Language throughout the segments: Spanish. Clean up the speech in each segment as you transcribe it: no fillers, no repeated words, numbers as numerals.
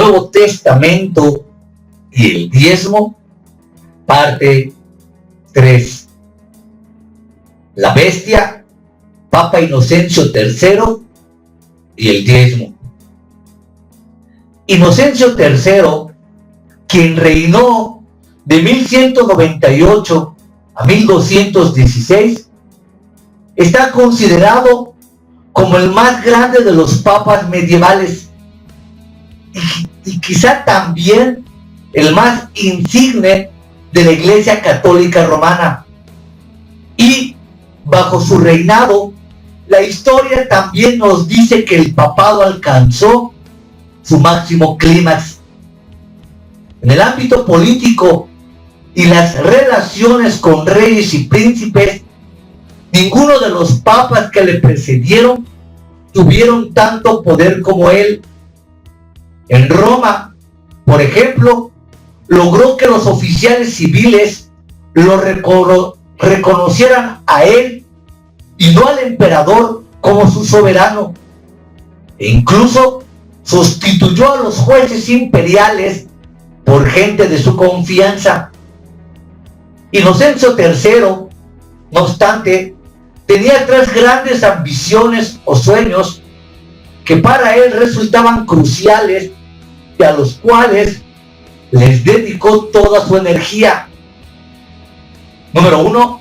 Nuevo Testamento y el diezmo, parte 3. La bestia, Papa Inocencio III y el diezmo. Inocencio III, quien reinó de 1198 a 1216, está considerado como el más grande de los papas medievales y quizá también el más insigne de la Iglesia Católica Romana. Y bajo su reinado, la historia también nos dice que el papado alcanzó su máximo clímax. En el ámbito político y las relaciones con reyes y príncipes, ninguno de los papas que le precedieron tuvieron tanto poder como él. En Roma, por ejemplo, logró que los oficiales civiles lo reconocieran a él y no al emperador como su soberano. E incluso sustituyó a los jueces imperiales por gente de su confianza. Inocencio III, no obstante, tenía 3 grandes ambiciones o sueños que para él resultaban cruciales y a los cuales les dedicó toda su energía. Número 1,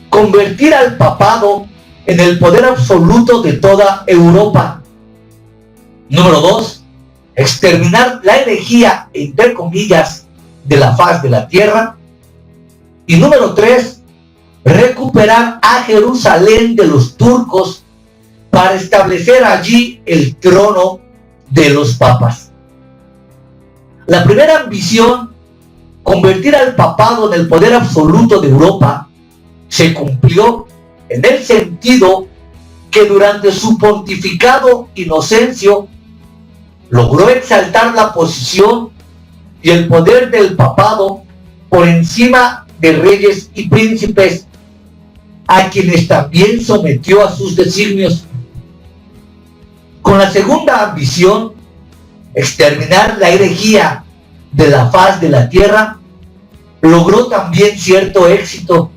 convertir al papado en el poder absoluto de toda Europa. Número 2, exterminar la herejía, entre comillas, de la faz de la tierra. Y número 3, recuperar a Jerusalén de los turcos para establecer allí el trono de los papas. La primera ambición, convertir al papado en el poder absoluto de Europa, se cumplió en el sentido que durante su pontificado Inocencio logró exaltar la posición y el poder del papado por encima de reyes y príncipes, a quienes también sometió a sus designios. Con la segunda ambición, exterminar la herejía de la faz de la tierra, logró también cierto éxito,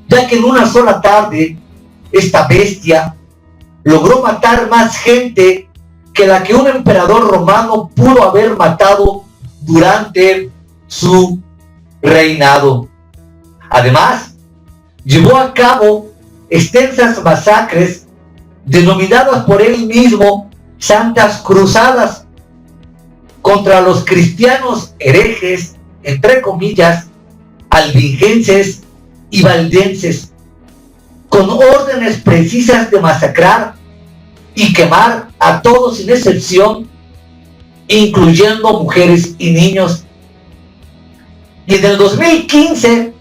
ya que en una sola tarde, esta bestia logró matar más gente que la que un emperador romano pudo haber matado durante su reinado. Además, llevó a cabo extensas masacres denominadas por él mismo Santas Cruzadas contra los cristianos herejes, entre comillas, albingenses y valdenses, con órdenes precisas de masacrar y quemar a todos sin excepción, incluyendo mujeres y niños. Y en el 2015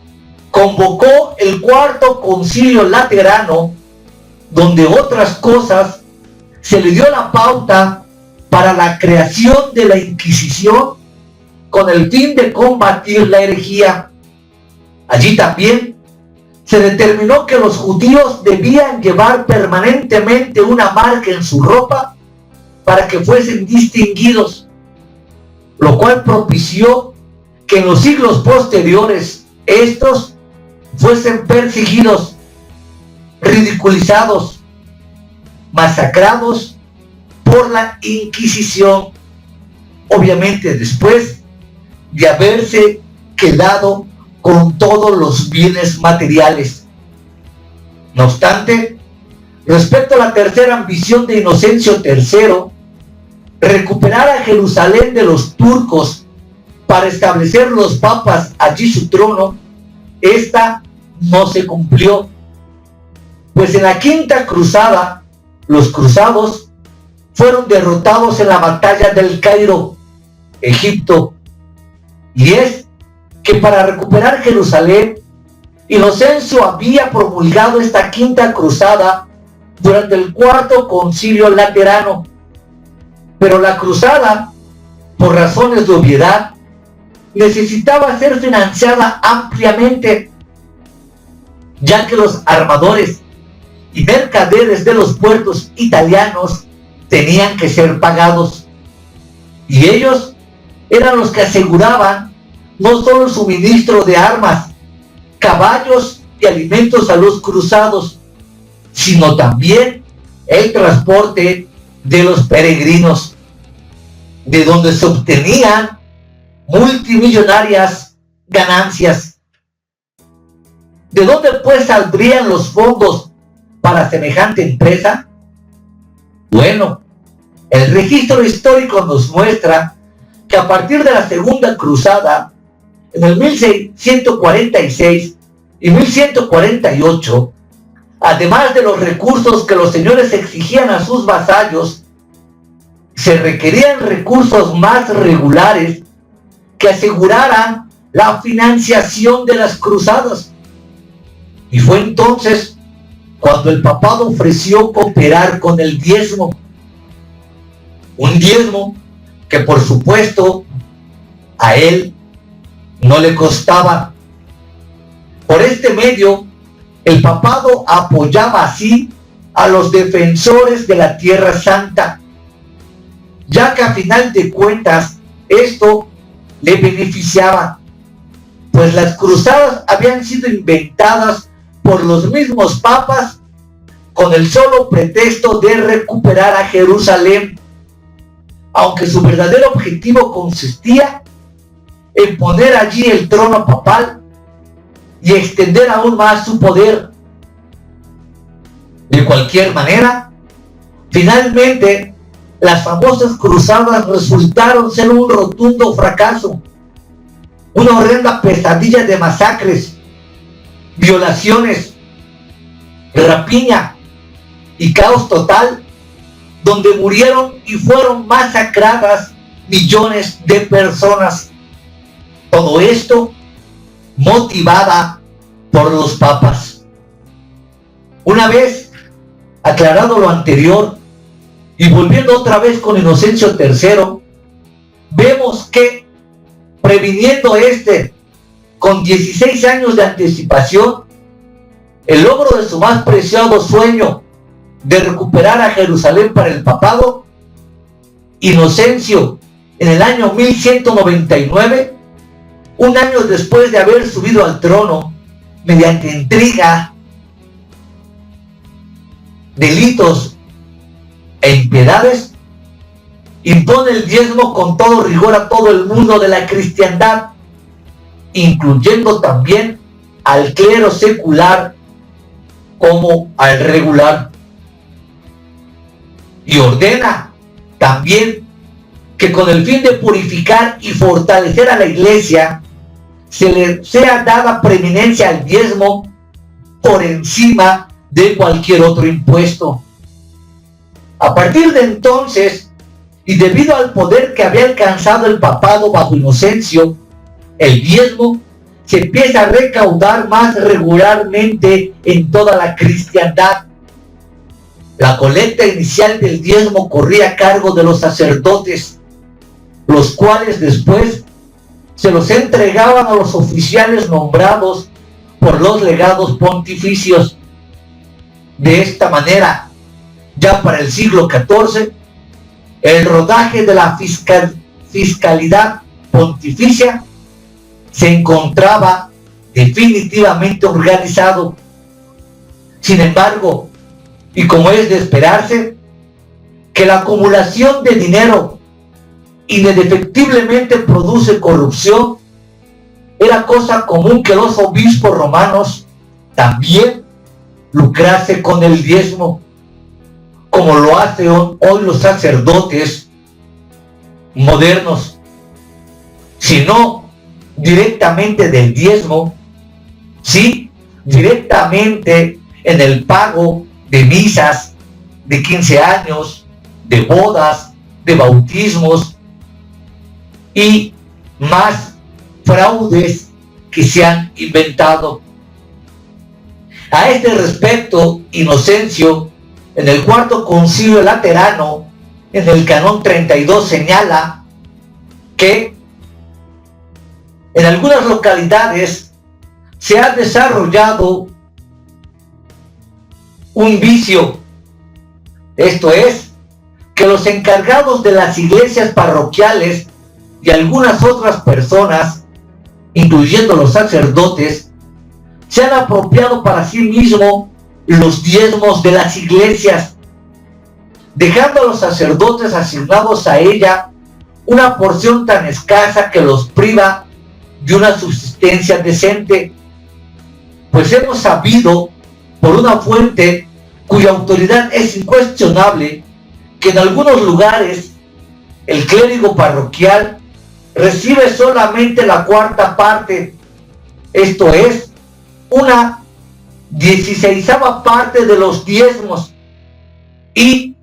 convocó el Cuarto Concilio Laterano, donde otras cosas se le dio la pauta para la creación de la Inquisición con el fin de combatir la herejía. Allí también se determinó que los judíos debían llevar permanentemente una marca en su ropa para que fuesen distinguidos, lo cual propició que en los siglos posteriores estos fuesen perseguidos, ridiculizados, masacrados por la Inquisición, obviamente después de haberse quedado con todos los bienes materiales. No obstante, respecto a la tercera ambición de Inocencio III, recuperar a Jerusalén de los turcos para establecer los papas allí su trono, esta no se cumplió, pues en la quinta cruzada, los cruzados fueron derrotados en la batalla del Cairo, Egipto, y es que para recuperar Jerusalén, Inocencio había promulgado esta quinta cruzada durante el Cuarto Concilio Laterano, pero la cruzada, por razones de obviedad, necesitaba ser financiada ampliamente, ya que los armadores y mercaderes de los puertos italianos tenían que ser pagados. Y ellos eran los que aseguraban no solo el suministro de armas, caballos y alimentos a los cruzados, sino también el transporte de los peregrinos, de donde se obtenían multimillonarias ganancias. ¿De dónde pues saldrían los fondos para semejante empresa? Bueno, el registro histórico nos muestra que a partir de la Segunda Cruzada, en el 1146 y 1148, además de los recursos que los señores exigían a sus vasallos, se requerían recursos más regulares que aseguraran la financiación de las cruzadas. Y fue entonces cuando el papado ofreció cooperar con el diezmo. Un diezmo que por supuesto a él no le costaba. Por este medio, el papado apoyaba así a los defensores de la Tierra Santa, ya que a final de cuentas esto le beneficiaba, pues las cruzadas habían sido inventadas por los mismos papas con el solo pretexto de recuperar a Jerusalén, aunque su verdadero objetivo consistía en poner allí el trono papal y extender aún más su poder. De cualquier manera, finalmente las famosas cruzadas resultaron ser un rotundo fracaso, una horrenda pesadilla de masacres, violaciones, rapiña y caos total, donde murieron y fueron masacradas millones de personas. Todo esto motivada por los papas. Una vez aclarado lo anterior y volviendo otra vez con Inocencio III, vemos que previniendo con 16 años de anticipación el logro de su más preciado sueño de recuperar a Jerusalén para el papado, Inocencio, en el año 1199, un año después de haber subido al trono, mediante intriga, delitos e impiedades, impone el diezmo con todo rigor a todo el mundo de la cristiandad, incluyendo también al clero secular como al regular. Y ordena también que con el fin de purificar y fortalecer a la iglesia, se le sea dada preeminencia al diezmo por encima de cualquier otro impuesto. A partir de entonces, y debido al poder que había alcanzado el papado bajo Inocencio, el diezmo se empieza a recaudar más regularmente en toda la cristiandad. La colecta inicial del diezmo corría a cargo de los sacerdotes, los cuales después se los entregaban a los oficiales nombrados por los legados pontificios. De esta manera, ya para el siglo XIV, el rodaje de la fiscalidad pontificia se encontraba definitivamente organizado. Sin embargo, y como es de esperarse, que la acumulación de dinero indefectiblemente produce corrupción, era cosa común que los obispos romanos también lucrase con el diezmo, como lo hacen hoy los sacerdotes modernos, sino directamente del diezmo, sí, directamente en el pago de misas, de 15 años, de bodas, de bautismos y más fraudes que se han inventado. A este respecto, Inocencio, en el Cuarto Concilio Laterano, en el Canón 32, señala que en algunas localidades se ha desarrollado un vicio, esto es, que los encargados de las iglesias parroquiales y algunas otras personas, incluyendo los sacerdotes, se han apropiado para sí mismos los diezmos de las iglesias, dejando a los sacerdotes asignados a ella una porción tan escasa que los priva de una subsistencia decente, pues hemos sabido por una fuente cuya autoridad es incuestionable que en algunos lugares el clérigo parroquial recibe solamente la cuarta parte, esto es, una 16ª parte de los diezmos, y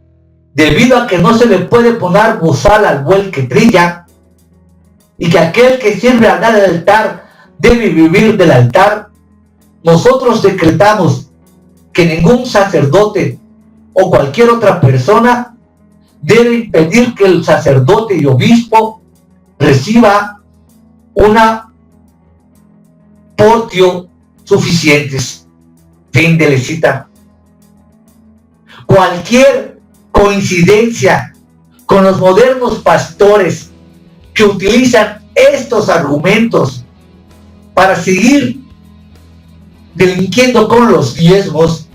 debido a que no se le puede poner bozal al buey que trilla, y que aquel que sirve al altar debe vivir del altar, nosotros decretamos que ningún sacerdote o cualquier otra persona debe impedir que el sacerdote y obispo reciba una portio suficientes. Fin de la cita. Cualquier coincidencia con los modernos pastores que utilizan estos argumentos para seguir delinquiendo con los diezmos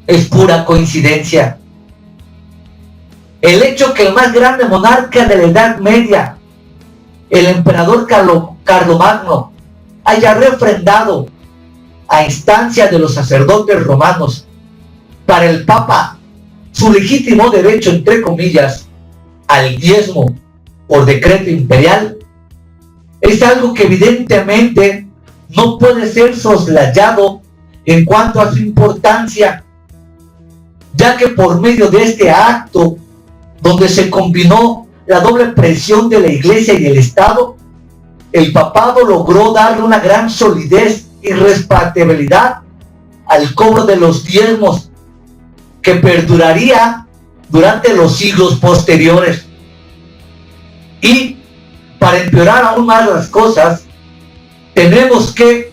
es pura coincidencia. El hecho que el más grande monarca de la Edad Media, el emperador Carlomagno, haya refrendado a instancia de los sacerdotes romanos para el Papa su legítimo derecho, entre comillas, al diezmo por decreto imperial, es algo que evidentemente no puede ser soslayado en cuanto a su importancia, ya que por medio de este acto, donde se combinó la doble presión de la Iglesia y el Estado, el papado logró darle una gran solidez y respetabilidad al cobro de los diezmos, que perduraría durante los siglos posteriores. Y para empeorar aún más las cosas, tenemos que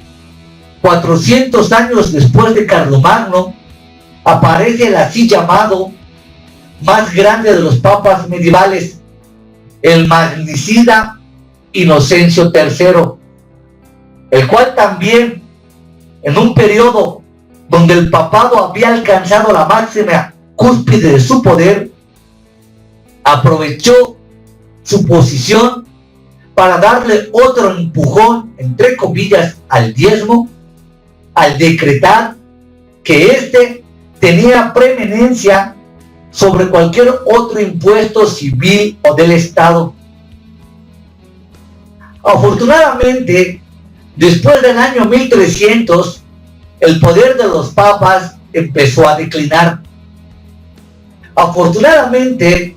400 años después de Carlomagno aparece el así llamado más grande de los papas medievales, el magnicida Inocencio III, el cual también, en un periodo donde el papado había alcanzado la máxima cúspide de su poder, aprovechó su posición para darle otro empujón, entre comillas, al diezmo, al decretar que éste tenía preeminencia sobre cualquier otro impuesto civil o del Estado. Afortunadamente, después del año 1300, el poder de los papas empezó a declinar. Afortunadamente,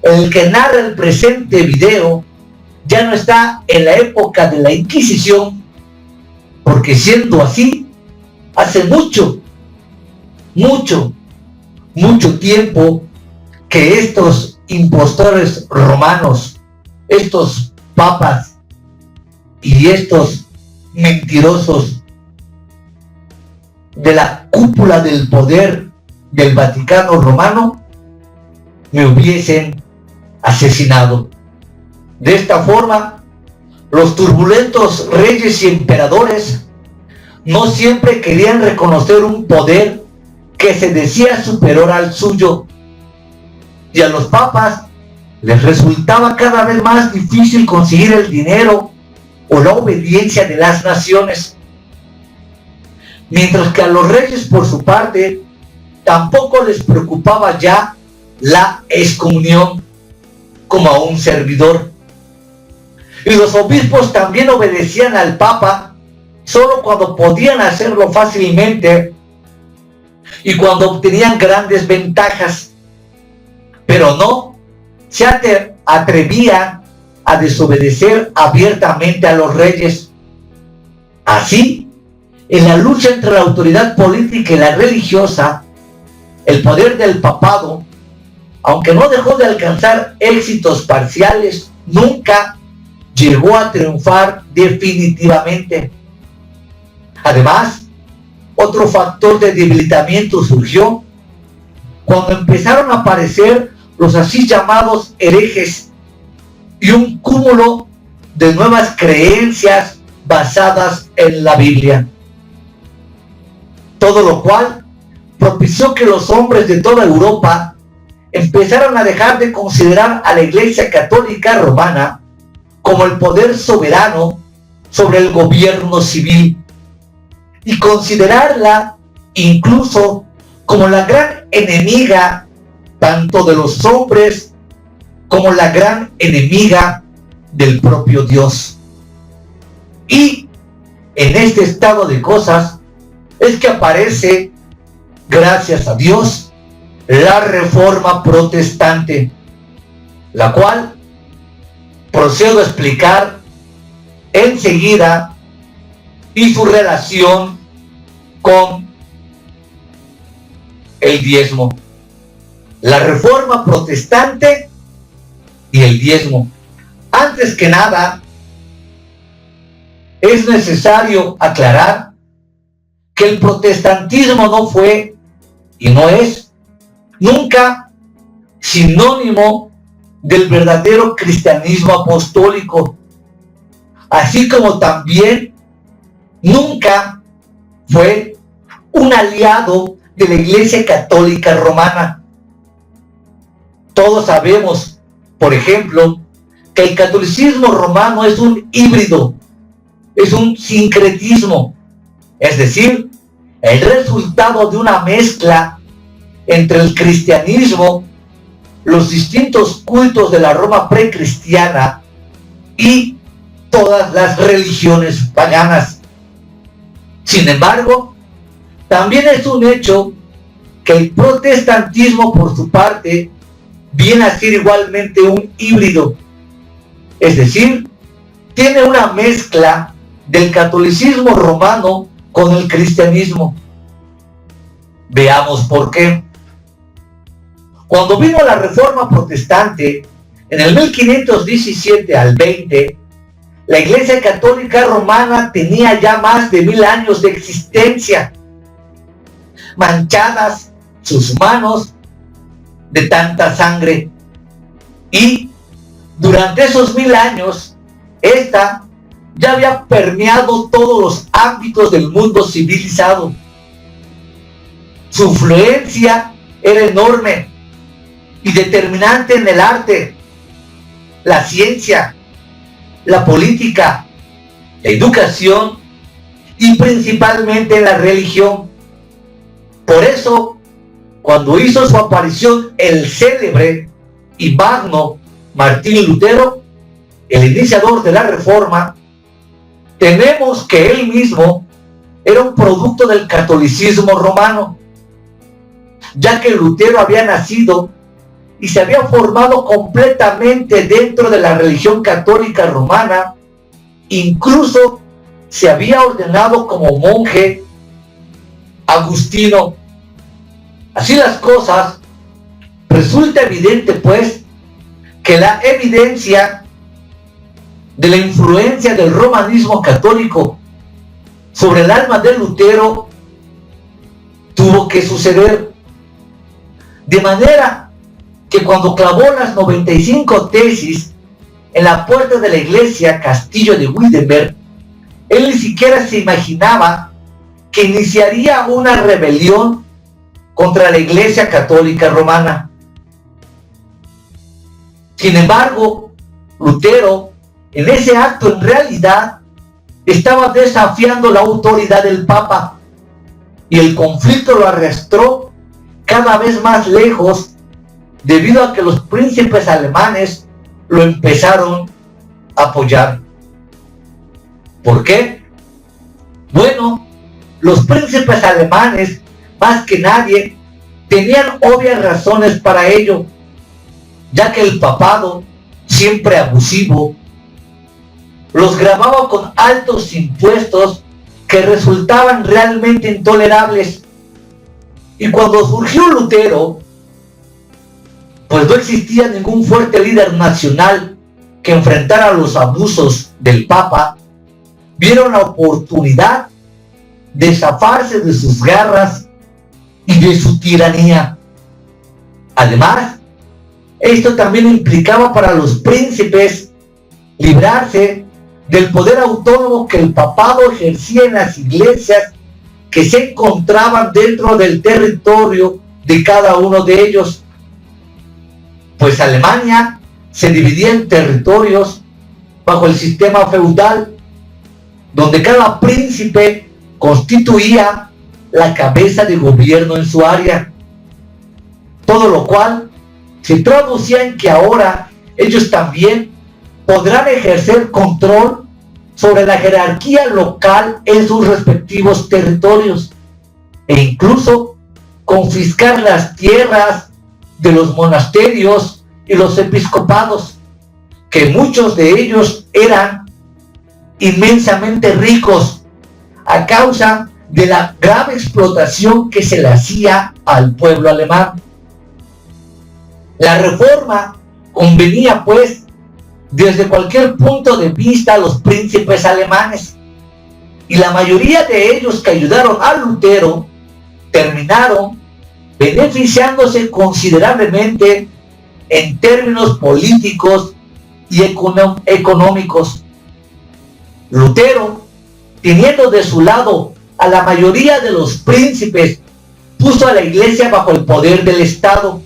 el que narra el presente video ya no está en la época de la Inquisición, porque siendo así, hace mucho tiempo que estos impostores romanos, estos papas y estos mentirosos de la cúpula del poder del Vaticano Romano me hubiesen asesinado. De esta forma, los turbulentos reyes y emperadores no siempre querían reconocer un poder que se decía superior al suyo, y a los papas les resultaba cada vez más difícil conseguir el dinero o la obediencia de las naciones, mientras que a los reyes, por su parte, tampoco les preocupaba ya la excomunión como a un servidor, y los obispos también obedecían al papa solo cuando podían hacerlo fácilmente y cuando obtenían grandes ventajas, pero no se atrevían a desobedecer abiertamente a los reyes. Así, en la lucha entre la autoridad política y la religiosa, el poder del papado, aunque no dejó de alcanzar éxitos parciales, nunca llegó a triunfar definitivamente. Además, otro factor de debilitamiento surgió cuando empezaron a aparecer los así llamados herejes y un cúmulo de nuevas creencias basadas en la Biblia. Todo lo cual propició que los hombres de toda Europa empezaron a dejar de considerar a la Iglesia Católica Romana como el poder soberano sobre el gobierno civil y considerarla incluso como la gran enemiga tanto de los hombres como la gran enemiga del propio Dios. Y en este estado de cosas es que aparece, gracias a Dios, la Reforma Protestante, la cual procedo a explicar enseguida y su relación con el diezmo. La Reforma Protestante y el diezmo. Antes que nada, es necesario aclarar que el protestantismo no fue y no es nunca sinónimo del verdadero cristianismo apostólico, así como también nunca fue un aliado de la Iglesia Católica Romana. Todos sabemos, por ejemplo, que el catolicismo romano es un híbrido, es un sincretismo, es decir, el resultado de una mezcla entre el cristianismo, los distintos cultos de la Roma precristiana y todas las religiones paganas. Sin embargo, también es un hecho que el protestantismo, por su parte, viene a ser igualmente un híbrido, es decir, tiene una mezcla del catolicismo romano con el cristianismo. Veamos por qué. Cuando vino la Reforma Protestante, en el 1517 al 20, la Iglesia Católica Romana tenía ya más de 1000 años de existencia, manchadas sus manos de tanta sangre, y durante esos 1000 años, esta ya había permeado todos los ámbitos del mundo civilizado. Su influencia era enorme y determinante en el arte, la ciencia, la política, la educación y principalmente en la religión. Por eso, cuando hizo su aparición el célebre y magno Martín Lutero, el iniciador de la Reforma, tenemos que él mismo era un producto del catolicismo romano, ya que Lutero había nacido y se había formado completamente dentro de la religión católica romana, incluso se había ordenado como monje agustino. Así las cosas, resulta evidente pues que la evidencia de la influencia del romanismo católico sobre el alma de Lutero tuvo que suceder, de manera que cuando clavó las 95 tesis en la puerta de la iglesia Castillo de Wittenberg, él ni siquiera se imaginaba que iniciaría una rebelión contra la Iglesia Católica Romana. Sin embargo, Lutero, en ese acto, en realidad, estaba desafiando la autoridad del Papa, y el conflicto lo arrastró cada vez más lejos, debido a que los príncipes alemanes lo empezaron a apoyar. ¿Por qué? Bueno, los príncipes alemanes, más que nadie, tenían obvias razones para ello, ya que el papado, siempre abusivo, los gravaba con altos impuestos que resultaban realmente intolerables. Y cuando surgió Lutero, pues no existía ningún fuerte líder nacional que enfrentara los abusos del Papa, vieron la oportunidad de zafarse de sus garras y de su tiranía. Además, esto también implicaba para los príncipes librarse del poder autónomo que el papado ejercía en las iglesias que se encontraban dentro del territorio de cada uno de ellos, pues Alemania se dividía en territorios bajo el sistema feudal, donde cada príncipe constituía la cabeza de gobierno en su área, todo lo cual se traducía en que ahora ellos también podrán ejercer control sobre la jerarquía local en sus respectivos territorios e incluso confiscar las tierras de los monasterios y los episcopados, que muchos de ellos eran inmensamente ricos a causa de la grave explotación que se le hacía al pueblo alemán. La reforma convenía pues desde cualquier punto de vista a los príncipes alemanes, y la mayoría de ellos que ayudaron a Lutero terminaron beneficiándose considerablemente en términos políticos y económicos. Lutero, teniendo de su lado a la mayoría de los príncipes, puso a la iglesia bajo el poder del Estado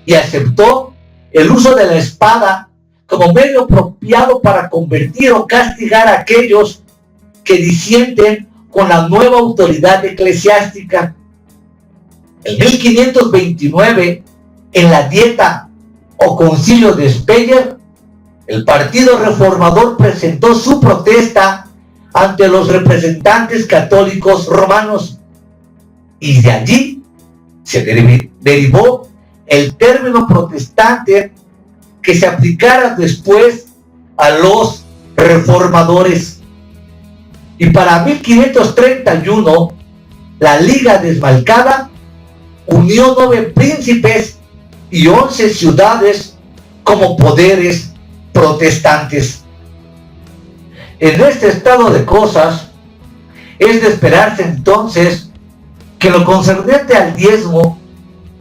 y aceptó el uso de la espada como medio apropiado para convertir o castigar a aquellos que disienten con la nueva autoridad eclesiástica. En 1529, en la Dieta o Concilio de Speyer, el Partido Reformador presentó su protesta ante los representantes católicos romanos, y de allí se derivó el término protestante que se aplicara después a los reformadores. Y para 1531, la Liga Desmarcada unió 9 príncipes y 11 ciudades como poderes protestantes. En este estado de cosas, es de esperarse entonces que lo concerniente al diezmo,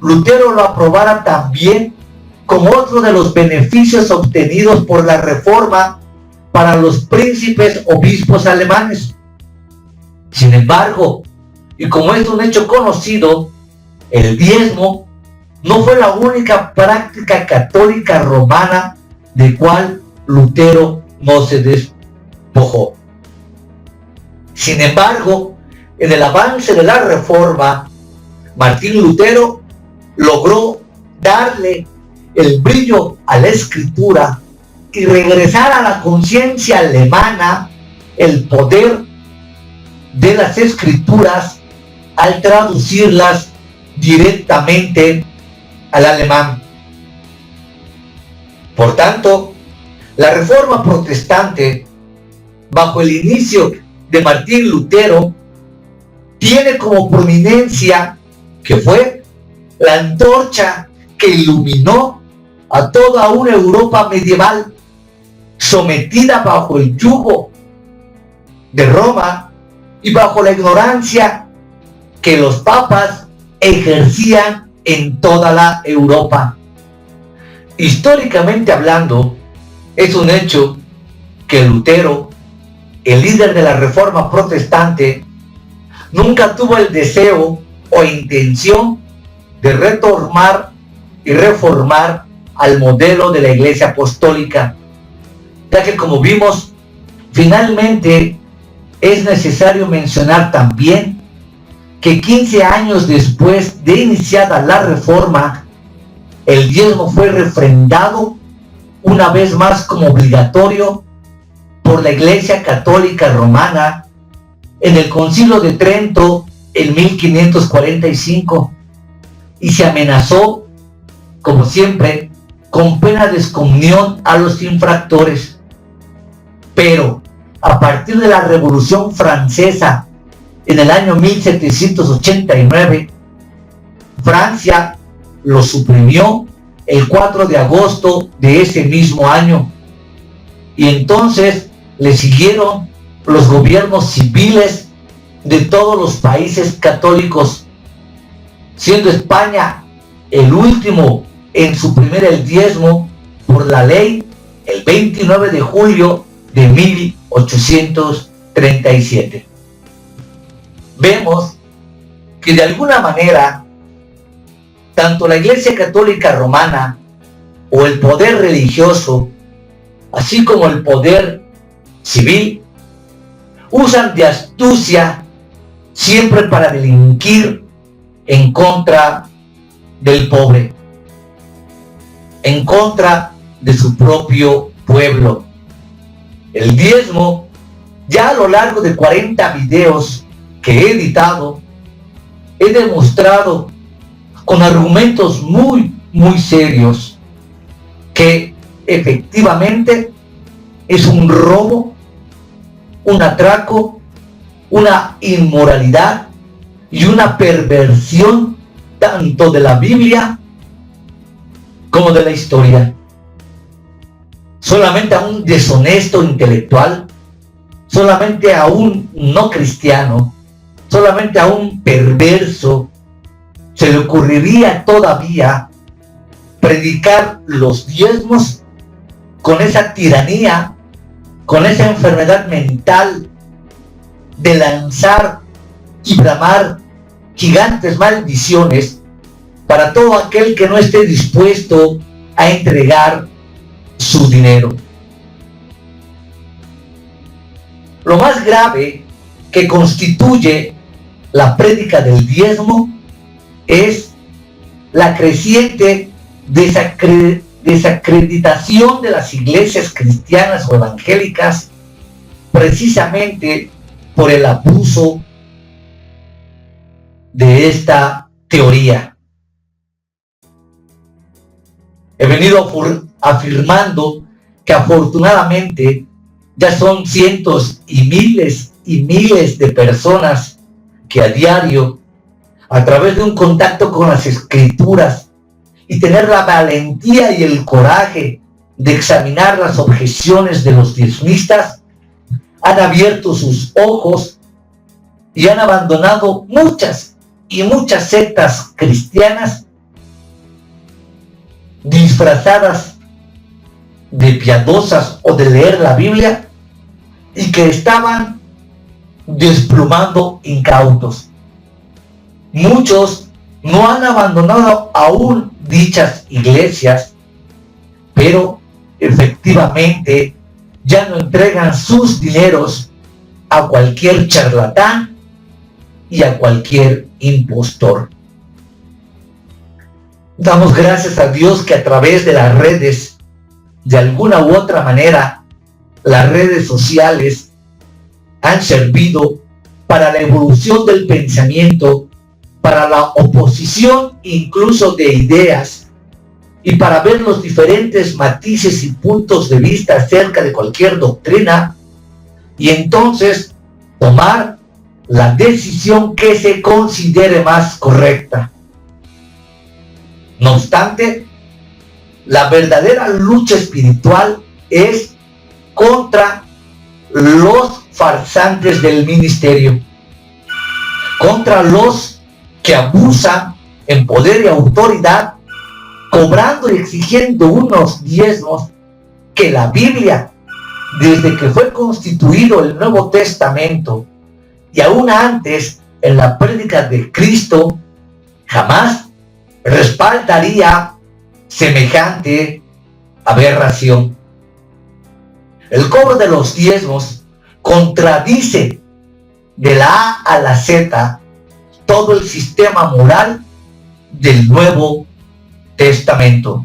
Lutero lo aprobara también como otro de los beneficios obtenidos por la reforma para los príncipes obispos alemanes. Sin embargo, y como es un hecho conocido, el diezmo no fue la única práctica católica romana de cual Lutero no se despojó. Sin embargo, en el avance de la reforma, Martín Lutero logró darle el brillo a la escritura y regresar a la conciencia alemana el poder de las escrituras al traducirlas directamente al alemán. Por tanto, la reforma protestante, bajo el inicio de Martín Lutero, tiene como prominencia que fue la antorcha que iluminó a toda una Europa medieval sometida bajo el yugo de Roma y bajo la ignorancia que los papas ejercían en toda la Europa. Históricamente hablando, es un hecho que Lutero, el líder de la Reforma protestante, nunca tuvo el deseo o intención de retomar y reformar al modelo de la Iglesia Apostólica, ya que, como vimos, finalmente es necesario mencionar también que 15 años después de iniciada la Reforma, el diezmo fue refrendado una vez más como obligatorio por la Iglesia Católica Romana en el Concilio de Trento en 1545, y se amenazó, como siempre, con pena de excomunión a los infractores. Pero a partir de la Revolución Francesa en el año 1789, Francia lo suprimió el 4 de agosto de ese mismo año, y entonces le siguieron los gobiernos civiles de todos los países católicos, siendo España el último en suprimir el diezmo por la ley el 29 de julio de 1837. Vemos que de alguna manera tanto la Iglesia Católica Romana o el poder religioso, así como el poder civil, usan de astucia siempre para delinquir en contra del pobre, en contra de su propio pueblo. El diezmo, ya a lo largo de 40 videos que he editado, he demostrado con argumentos muy serios que efectivamente es un robo, un atraco, una inmoralidad y una perversión tanto de la Biblia como de la historia. Solamente a un deshonesto intelectual, solamente a un no cristiano, solamente a un perverso se le ocurriría todavía predicar los diezmos con esa tiranía, con esa enfermedad mental de lanzar y bramar gigantes maldiciones para todo aquel que no esté dispuesto a entregar su dinero. Lo más grave que constituye la prédica del diezmo es la creciente desacreditación de las iglesias cristianas o evangélicas, precisamente por el abuso de esta teoría. He venido afirmando que afortunadamente ya son cientos y miles de personas que a diario, a través de un contacto con las Escrituras y tener la valentía y el coraje de examinar las objeciones de los diezmistas, han abierto sus ojos y han abandonado muchas sectas cristianas disfrazadas de piadosas o de leer la Biblia y que estaban desplumando incautos. Muchos no han abandonado aún dichas iglesias, pero efectivamente ya no entregan sus dineros a cualquier charlatán y a cualquier impostor. Damos gracias a Dios que a través de las redes, de alguna u otra manera, las redes sociales han servido para la evolución del pensamiento, para la oposición incluso de ideas y para ver los diferentes matices y puntos de vista acerca de cualquier doctrina y entonces tomar la decisión que se considere más correcta. No obstante, la verdadera lucha espiritual es contra los farsantes del ministerio, contra los que abusan en poder y autoridad, cobrando y exigiendo unos diezmos que la Biblia, desde que fue constituido el Nuevo Testamento y aún antes en la prédica de Cristo, jamás respaldaría semejante aberración. El cobro de los diezmos contradice de la A a la Z todo el sistema moral del Nuevo Testamento.